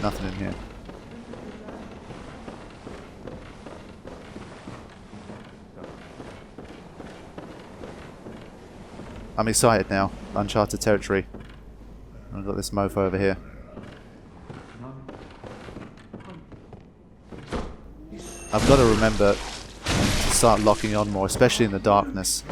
nothing in here. I'm excited now. Uncharted territory. I've got this mofo over here. I've got to remember to start locking on more, especially in the darkness.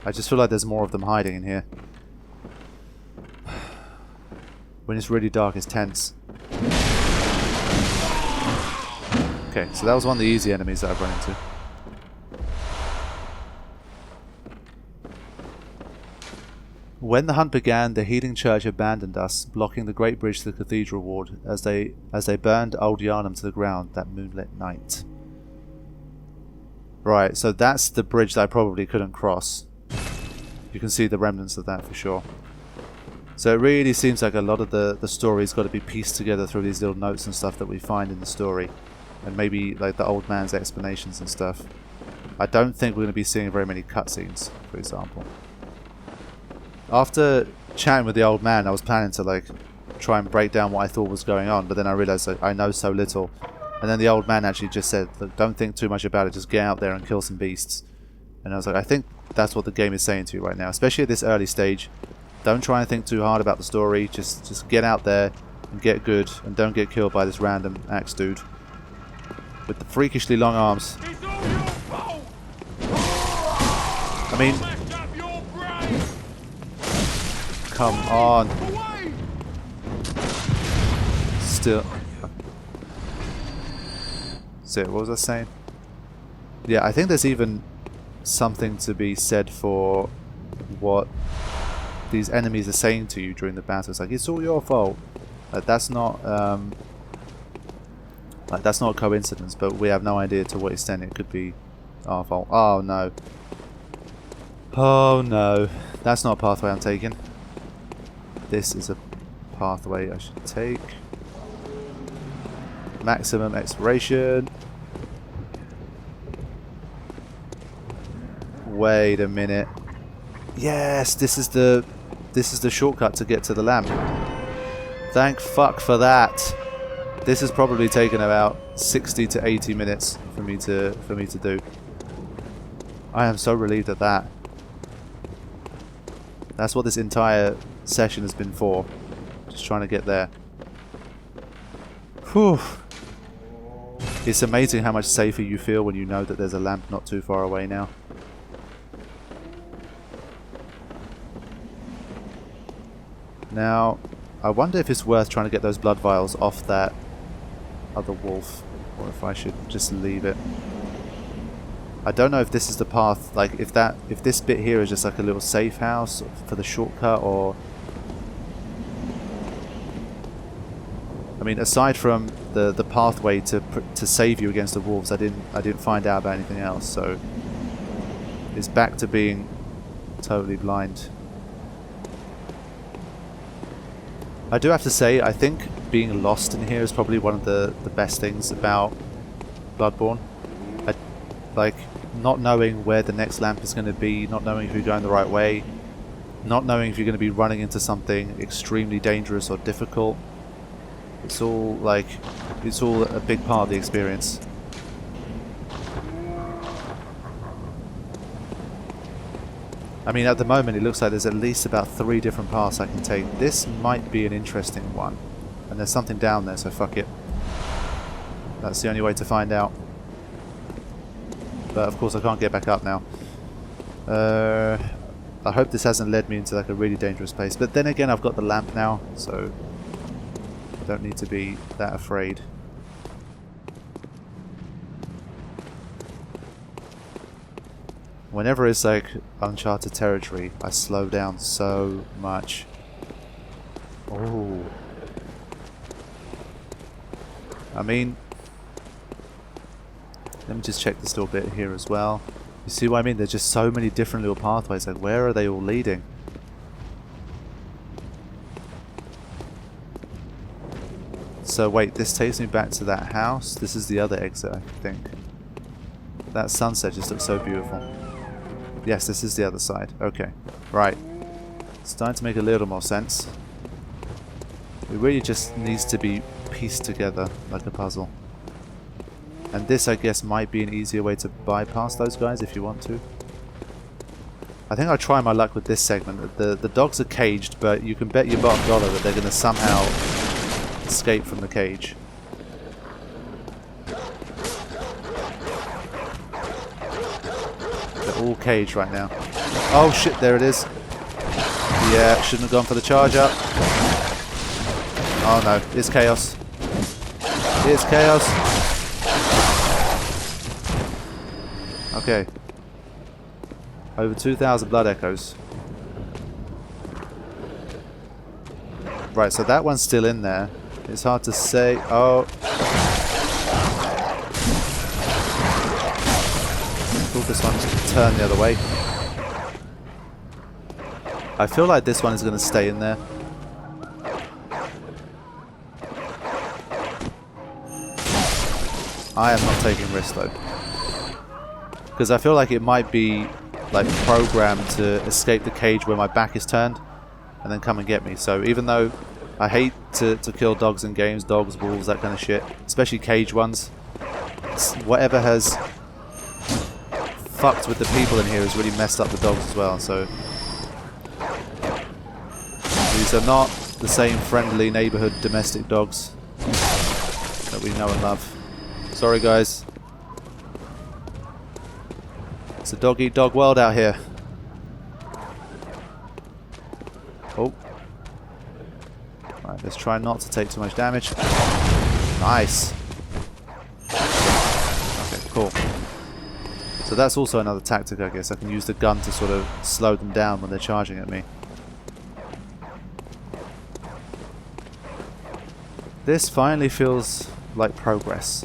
I just feel like there's more of them hiding in here. When it's really dark, it's tense. Okay, so that was one of the easy enemies that I've run into. When the hunt began, the healing church abandoned us, blocking the great bridge to the cathedral ward as they burned old Yharnam to the ground that moonlit night. Right, so that's the bridge that I probably couldn't cross. You can see the remnants of that for sure. So it really seems like a lot of the story's got to be pieced together through these little notes and stuff that we find in the story. And maybe like the old man's explanations and stuff. I don't think we're going to be seeing very many cutscenes, for example. After chatting with the old man, I was planning to like try and break down what I thought was going on, but then I realised that I know so little. And then the old man actually just said, look, don't think too much about it, just get out there and kill some beasts. And I was like, I think that's what the game is saying to you right now, especially at this early stage. Don't try and think too hard about the story, just get out there and get good, and don't get killed by this random axe dude with the freakishly long arms. I mean, come on. Still. So what was I saying? Yeah, I think there's even something to be said for what these enemies are saying to you during the battle. It's like, it's all your fault. Like, that's not a coincidence, but we have no idea to what extent it could be our fault. Oh no. Oh no. That's not a pathway I'm taking. This is a pathway I should take. Maximum exploration. Wait a minute. Yes, this is the shortcut to get to the lamp. Thank fuck for that. This has probably taken about 60 to 80 minutes for me to do. I am so relieved at that. That's what this entire session has been for. Just trying to get there. Whew. It's amazing how much safer you feel when you know that there's a lamp not too far away now. Now, I wonder if it's worth trying to get those blood vials off that other wolf, or if I should just leave it. I don't know if this is the path, like if this bit here is just like a little safe house for the shortcut, or I mean, aside from the pathway to save you against the wolves, I didn't find out about anything else, so it's back to being totally blind. I do have to say, I think being lost in here is probably one of the best things about Bloodborne. Like, not knowing where the next lamp is going to be, not knowing if you're going the right way, not knowing if you're going to be running into something extremely dangerous or difficult. It's all a big part of the experience. I mean, at the moment it looks like there's at least about 3 different paths I can take. This might be an interesting one. And there's something down there, so fuck it. That's the only way to find out. But of course I can't get back up now. I hope this hasn't led me into like a really dangerous place. But then again, I've got the lamp now, so I don't need to be that afraid. Whenever it's like uncharted territory, I slow down so much. Oh. I mean, let me just check this little bit here as well. You see what I mean? There's just so many different little pathways. Like, where are they all leading? So wait, this takes me back to that house. This is the other exit, I think. That sunset just looks so beautiful. Yes, this is the other side. Okay. Right. It's starting to make a little more sense. It really just needs to be pieced together like a puzzle. And this, I guess, might be an easier way to bypass those guys if you want to. I think I'll try my luck with this segment. The dogs are caged, but you can bet your bottom dollar that they're going to somehow escape from the cage. They're all caged right now. Oh shit, there it is. Yeah, shouldn't have gone for the charge up. Oh no, it's chaos. It's chaos. Okay. Over 2,000 blood echoes. Right, so that one's still in there. It's hard to say. Oh. I thought this one would turn the other way. I feel like this one is going to stay in there. I am not taking risks though. Because I feel like it might be like programmed to escape the cage where my back is turned and then come and get me. So even though I hate to kill dogs in games, dogs, wolves, that kind of shit, especially cage ones, whatever has fucked with the people in here has really messed up the dogs as well. So these are not the same friendly neighborhood domestic dogs that we know and love. Sorry guys. It's a dog-eat-dog world out here. Oh. Right, let's try not to take too much damage. Nice. Okay, cool. So that's also another tactic, I guess. I can use the gun to sort of slow them down when they're charging at me. This finally feels like progress.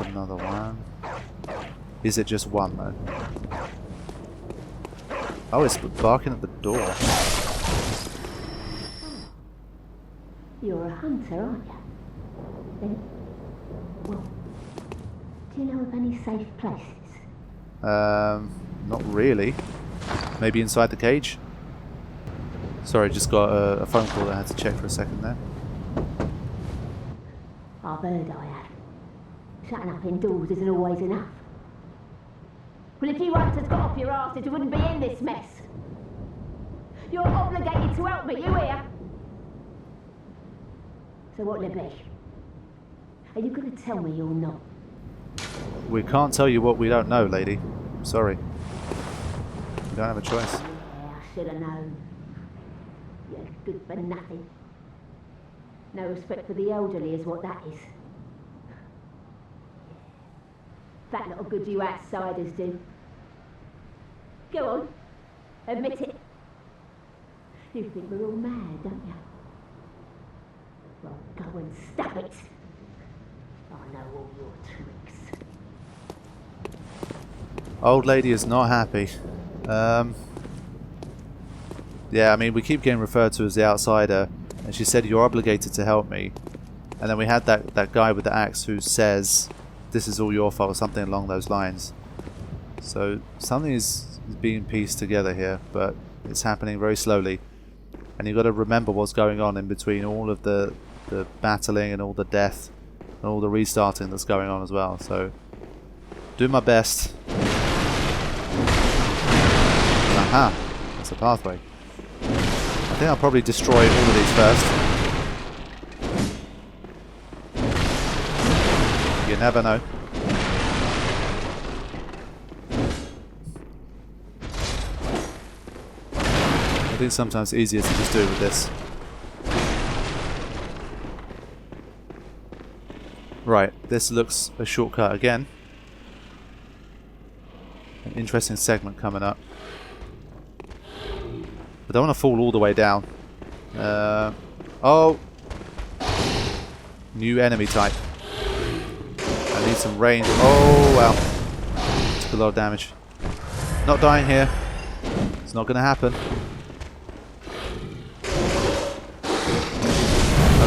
Another one. Is it just one though? Oh, it's barking at the door. You're a hunter, aren't you? Then, well, do you know of any safe places? Not really. Maybe inside the cage? Sorry, just got a phone call that I had to check for a second there. I've heard I have. Shutting up indoors isn't always enough. Well, if you hunters got off your asses, you wouldn't be in this mess. You're obligated to help me, you hear? So what'll it be? Are you going to tell me you're not? We can't tell you what we don't know, lady. I'm sorry. You don't have a choice. Yeah, I should have known. You're good for nothing. No respect for the elderly is what that is. That little good you outsiders do. Go on, admit it. You think we're all mad, don't you? Well, go and stop it. I know all your tricks. Old lady is not happy. Yeah, I mean, we keep getting referred to as the outsider, and she said you're obligated to help me. And then we had that guy with the axe who says this is all your fault, or something along those lines. So something is being pieced together here, but it's happening very slowly. And you've got to remember what's going on in between all of the battling and all the death and all the restarting that's going on as well. So do my best. Aha, that's a pathway. I think I'll probably destroy all of these first. You never know. I think sometimes it's easier to just do it with this. Right, this looks a shortcut again. An interesting segment coming up. I don't want to fall all the way down. Oh! New enemy type. I need some range. Oh, wow. Took a lot of damage. Not dying here. It's not going to happen.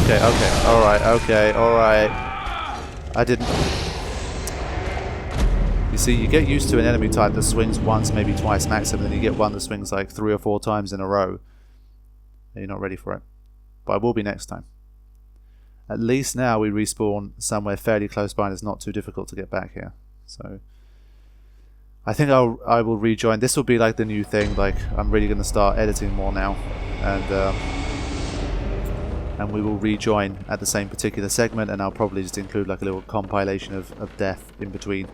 Okay, okay, alright, okay, alright. I didn't... You see, you get used to an enemy type that swings once, maybe twice maximum, and then you get one that swings like 3 or 4 times in a row. And you're not ready for it. But I will be next time. At least now we respawn somewhere fairly close by and it's not too difficult to get back here. So I think I will rejoin. This will be like the new thing. Like I'm really going to start editing more now, and we will rejoin at the same particular segment, and I'll probably just include like a little compilation of death in between.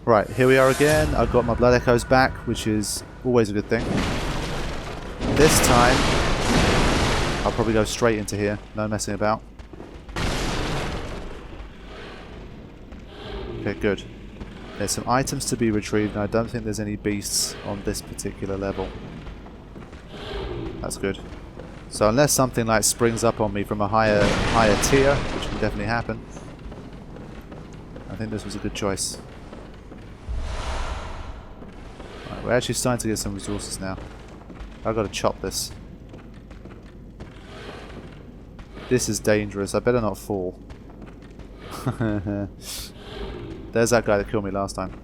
Right, here we are again. I've got my blood echoes back, which is always a good thing. This time I'll probably go straight into here, no messing about. Okay, good. There's some items to be retrieved, and I don't think there's any beasts on this particular level. That's good. So unless something like springs up on me from a higher tier, which can definitely happen, I think this was a good choice. Right, we're actually starting to get some resources now. I've got to chop this. This is dangerous. I better not fall. There's that guy that killed me last time.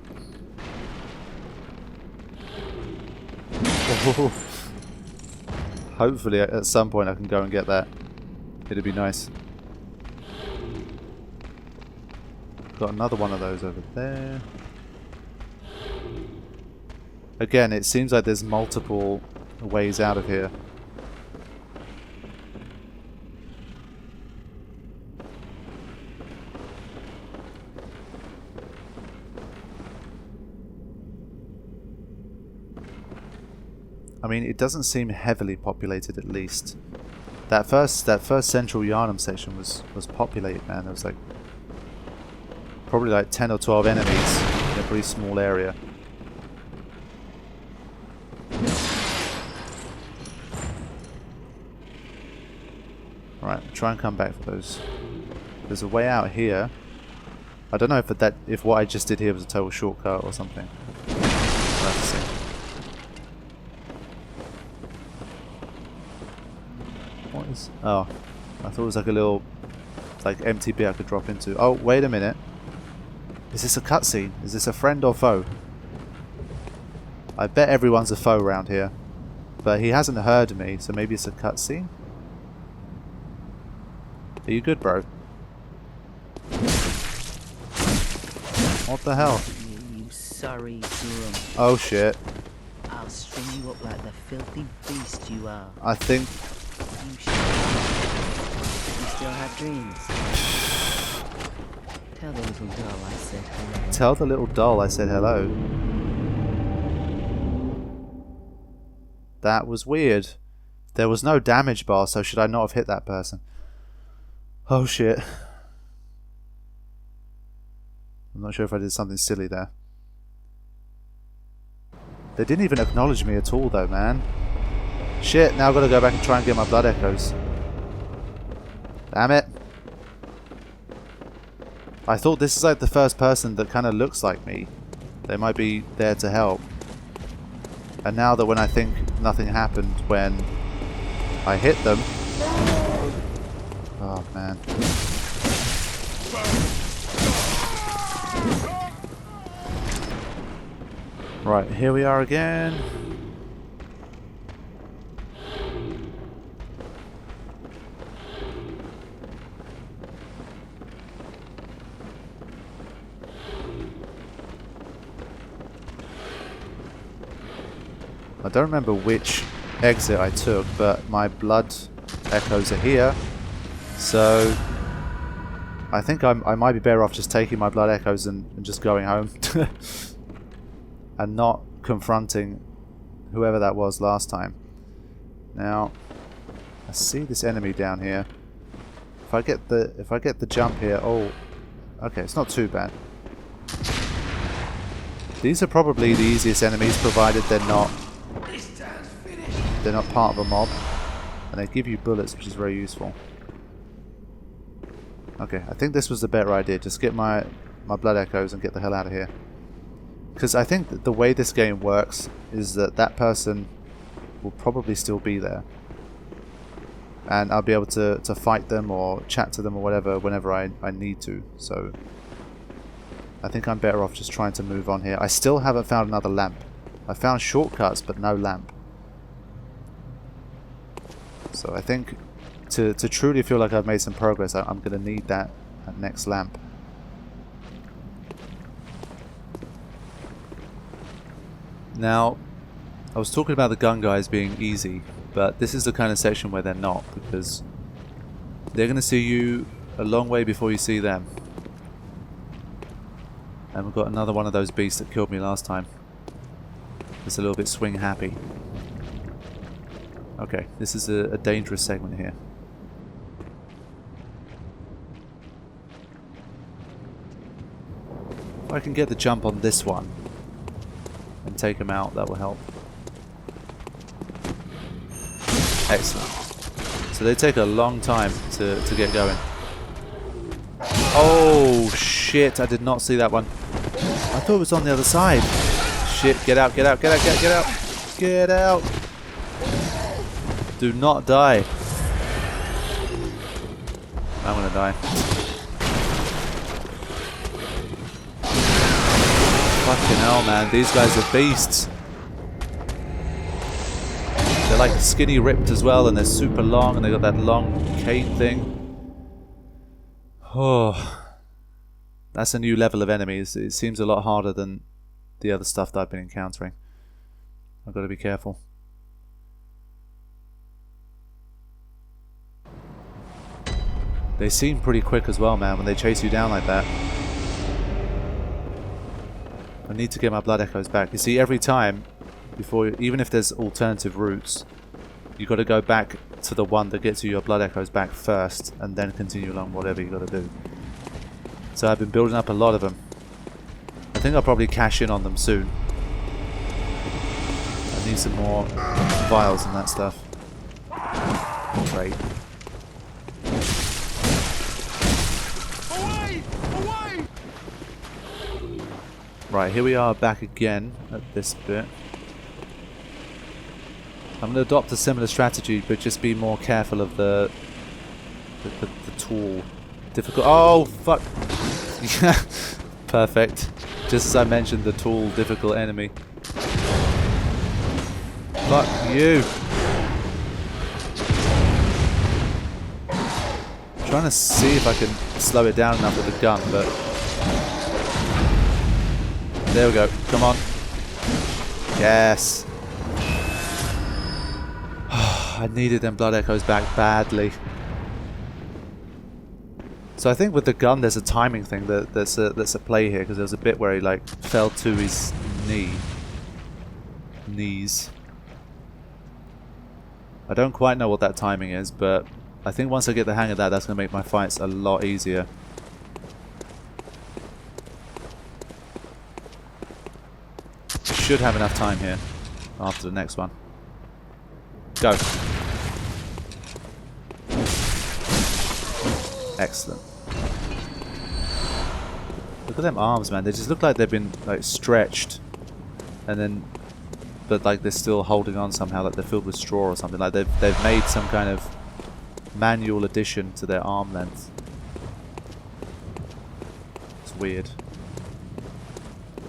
Hopefully at some point I can go and get that. It'd be nice. Got another one of those over there. Again, it seems like there's multiple ways out of here. I mean, it doesn't seem heavily populated, at least. That first central Yharnam section was populated, man. There was like probably like 10 or 12 enemies in a pretty small area. Alright, try and come back for those. There's a way out here. I don't know if what I just did here was a total shortcut or something. We'll have to see. What is... Oh, I thought it was like a little like empty bit I could drop into. Oh, wait a minute. Is this a cutscene? Is this a friend or foe? I bet everyone's a foe around here. But he hasn't heard me, so maybe it's a cutscene? Are you good, bro? What the hell? You sorry drunk. Oh shit. I'll string you up like the filthy beast you are. I think... You still have dreams? Tell the little doll I said hello. Tell the little doll I said hello. That was weird. There was no damage bar, so should I not have hit that person? Oh shit. I'm not sure if I did something silly there. They didn't even acknowledge me at all though, man. Shit, now I've got to go back and try and get my blood echoes. Damn it. I thought this is like the first person that kind of looks like me. They might be there to help. And now that when I think nothing happened when I hit them... Oh man. Right, here we are again. I don't remember which exit I took, but my blood echoes are here. So I think I might be better off just taking my blood echoes and just going home. And not confronting whoever that was last time. Now I see this enemy down here. If I get the jump here, oh okay, it's not too bad. These are probably the easiest enemies, provided they're not part of a mob. And they give you bullets, which is very useful. Okay, I think this was the better idea. Just get my blood echoes and get the hell out of here. Because I think that the way this game works is that person will probably still be there. And I'll be able to fight them or chat to them or whatever whenever I need to. So I think I'm better off just trying to move on here. I still haven't found another lamp. I found shortcuts but no lamp. So I think to truly feel like I've made some progress, I'm going to need that next lamp. Now, I was talking about the gun guys being easy, but this is the kind of section where they're not, because they're going to see you a long way before you see them. And we've got another one of those beasts that killed me last time. It's a little bit swing happy. Okay, this is a dangerous segment here. If I can get the jump on this one and take him out, that will help. Excellent. So they take a long time to get going. Oh shit, I did not see that one. I thought it was on the other side. Shit, get out, get out, get out, get out, get out. Do not die. I'm gonna die. Fucking hell, man. These guys are beasts. They're like skinny ripped as well, and they're super long, and they got that long cane thing. Oh. That's a new level of enemies. It seems a lot harder than the other stuff that I've been encountering. I've got to be careful. They seem pretty quick as well, man, when they chase you down like that. I need to get my blood echoes back. You see, every time, before, even if there's alternative routes, you've got to go back to the one that gets you your blood echoes back first, and then continue along whatever you've got to do. So I've been building up a lot of them. I think I'll probably cash in on them soon. I need some more vials and that stuff. Great. Right, here we are back again at this bit. I'm going to adopt a similar strategy, but just be more careful of the tool. Difficult. Oh, fuck. Perfect. Just as I mentioned, the tall, difficult enemy. Fuck you. I'm trying to see if I can slow it down enough with the gun, but there we go. Come on. Yes. I needed them blood echoes back badly. So I think with the gun there's a timing thing that's a play here, because there's a bit where he like fell to his knees. I don't quite know what that timing is, but I think once I get the hang of that, that's going to make my fights a lot easier. Should have enough time here after the next one. Go. Excellent. Look at them arms, man. They just look like they've been like stretched, and then, but like they're still holding on somehow, like they're filled with straw or something. Like they've made some kind of manual addition to their arm length. It's weird.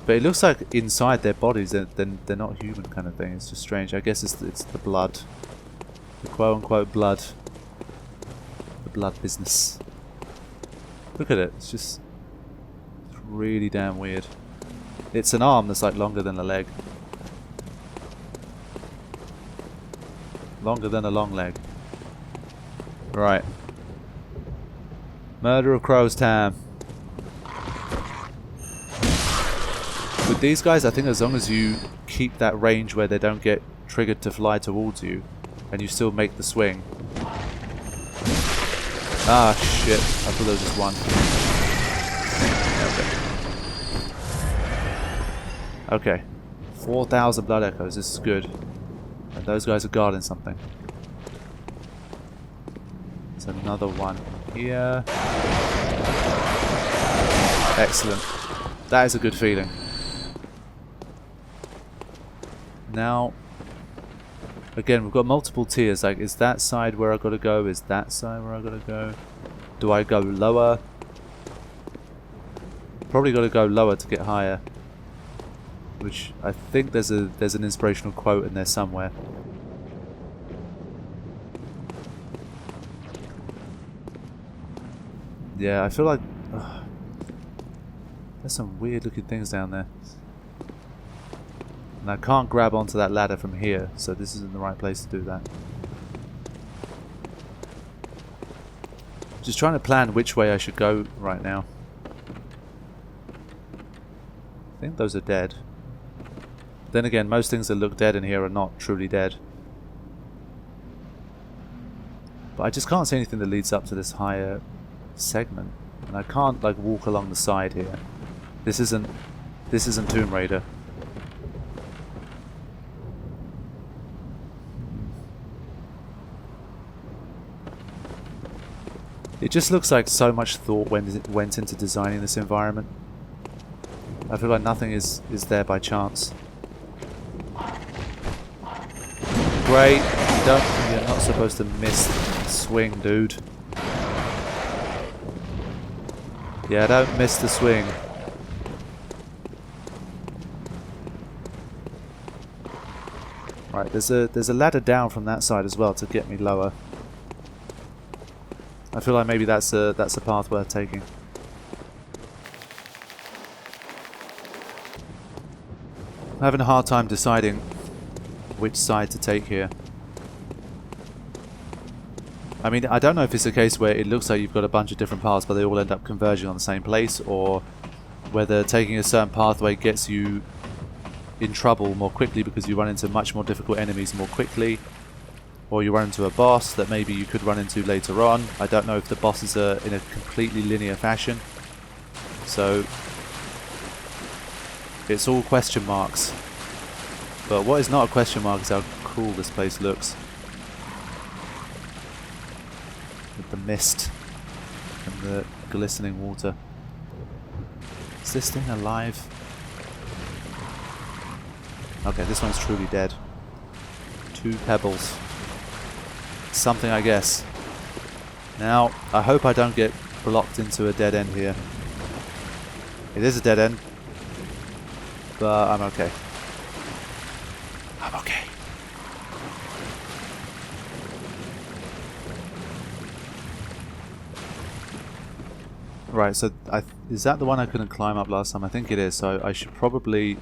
But it looks like inside their bodies they're not human, kind of thing. It's just strange. I guess it's the blood, the quote-unquote blood, the blood business. Look at it. It's really damn weird. It's an arm that's like longer than a leg, longer than a long leg. Right. Murder of Crows time. With these guys, I think as long as you keep that range where they don't get triggered to fly towards you, and you still make the swing. Ah, shit. I thought there was just one. Okay. 4,000 blood echoes. This is good. And those guys are guarding something. There's another one here. Excellent. That is a good feeling. Now, Again, we've got multiple tiers. Like, is that side where I gotta go? Is that side where I gotta go? Do I go lower? Probably gotta go lower to get higher. Which I think there's an inspirational quote in there somewhere. Yeah, I feel like there's some weird looking things down there. And I can't grab onto that ladder from here, so this isn't the right place to do that. Just trying to plan which way I should go right now. I think those are dead. Then again, most things that look dead in here are not truly dead. But I just can't see anything that leads up to this higher segment. And I can't like walk along the side here. This isn't Tomb Raider. It just looks like so much thought went into designing this environment. I feel like nothing is there by chance. Great. You're not supposed to miss the swing, dude. Yeah, don't miss the swing. Right, there's a ladder down from that side as well to get me lower. I feel like maybe that's a path worth taking. I'm having a hard time deciding which side to take here. I mean, I don't know if it's a case where it looks like you've got a bunch of different paths but they all end up converging on the same place, or whether taking a certain pathway gets you in trouble more quickly because you run into much more difficult enemies more quickly, or you run into a boss that maybe you could run into later on. I don't know if the bosses are in a completely linear fashion, so it's all question marks. But what is not a question mark is how cool this place looks. With the mist and the glistening water. Is this thing alive? Okay, this one's truly dead. 2 pebbles. Something, I guess. Now, I hope I don't get blocked into a dead end here. It is a dead end. But I'm okay. I'm okay. Right, so is that the one I couldn't climb up last time? I think it is, so I should probably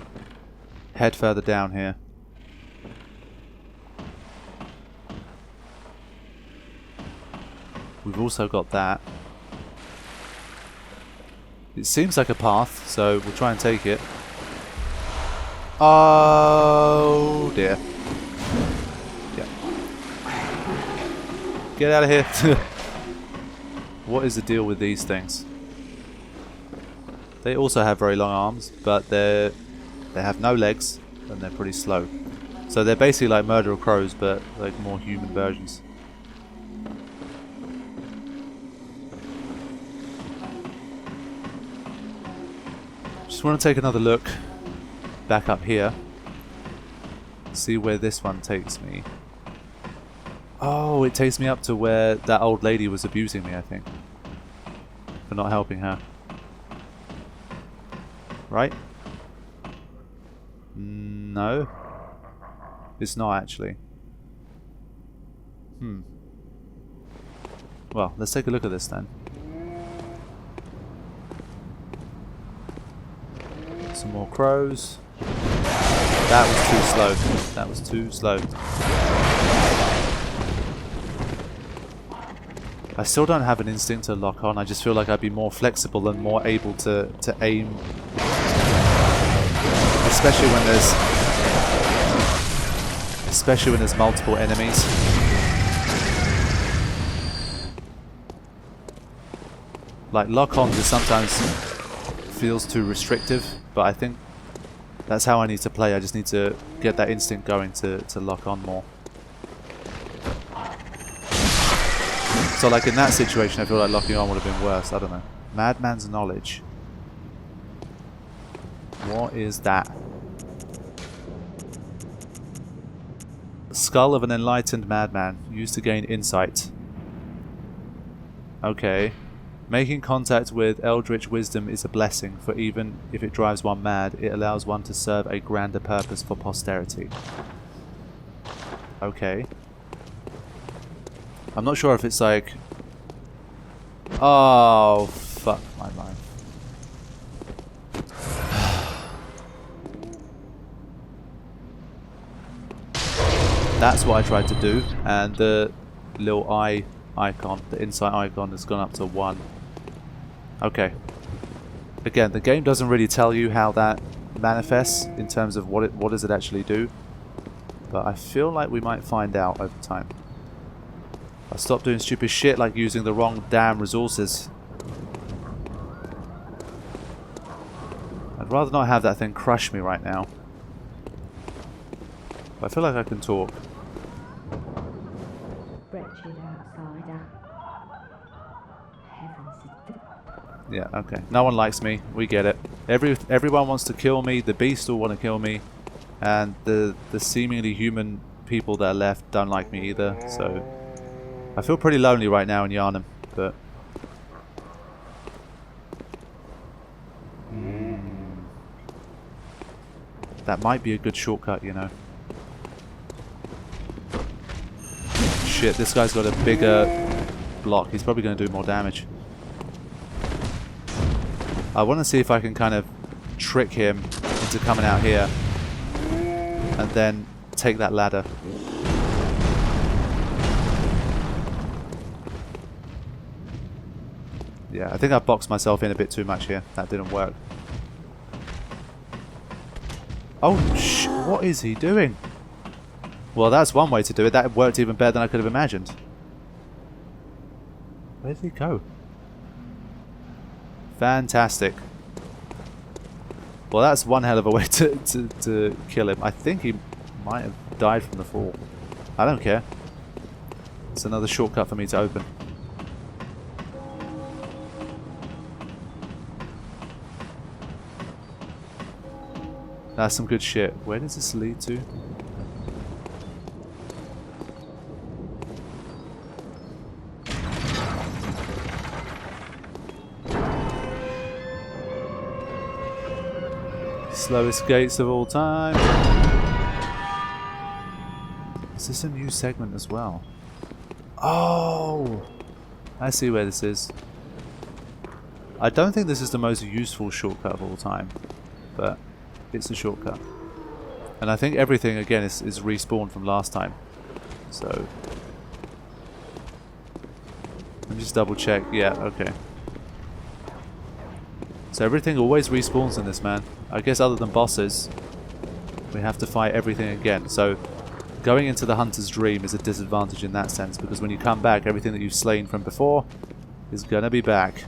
head further down here. We've also got that. It seems like a path, so we'll try and take it. Oh dear. Yeah. Get out of here. What is the deal with these things? They also have very long arms, but they have no legs and they're pretty slow. So they're basically like murder crows, but like more human versions. Just want to take another look back up here. See where this one takes me. Oh, it takes me up to where that old lady was abusing me, I think. For not helping her. Right? No. It's not actually. Well, let's take a look at this then. Some more crows. That was too slow. That was too slow. I still don't have an instinct to lock on. I just feel like I'd be more flexible and more able to aim. Especially when there's multiple enemies. Like lock-ons is sometimes feels too restrictive, but I think that's how I need to play. I just need to get that instinct going to lock on more. So like in that situation, I feel like locking on would have been worse. I don't know. Madman's knowledge. What is that? Skull of an enlightened madman, used to gain insight. Okay. Making contact with eldritch wisdom is a blessing, for even if it drives one mad, it allows one to serve a grander purpose for posterity. Okay. I'm not sure if it's like... Oh, fuck my life. That's what I tried to do, and the little eye icon, the insight icon, has gone up to 1. Okay. Again, the game doesn't really tell you how that manifests in terms of what does it actually do, but I feel like we might find out over time. I stopped doing stupid shit like using the wrong damn resources. I'd rather not have that thing crush me right now. But I feel like I can talk. Wretched outsider. Heavens. Yeah, okay. No one likes me. We get it. Everyone wants to kill me. The beasts all want to kill me. And the seemingly human people that are left don't like me either. So I feel pretty lonely right now in Yharnam. But that might be a good shortcut, you know. Shit, this guy's got a bigger block. He's probably going to do more damage. I want to see if I can kind of trick him into coming out here and then take that ladder. Yeah, I think I boxed myself in a bit too much here. That didn't work. Oh, what is he doing? Well, that's one way to do it. That worked even better than I could have imagined. Where did he go? Fantastic. Well, that's one hell of a way to kill him. I think he might have died from the fall. I don't care. It's another shortcut for me to open. That's some good shit. Where does this lead to? Slowest gates of all time. Is this a new segment as well? Oh! I see where this is. I don't think this is the most useful shortcut of all time, but it's a shortcut. And I think everything, again, is respawned from last time. So let me just double check. Yeah, okay. So everything always respawns in this, man. I guess other than bosses, we have to fight everything again. So going into the Hunter's Dream is a disadvantage in that sense, because when you come back, everything that you've slain from before is gonna be back.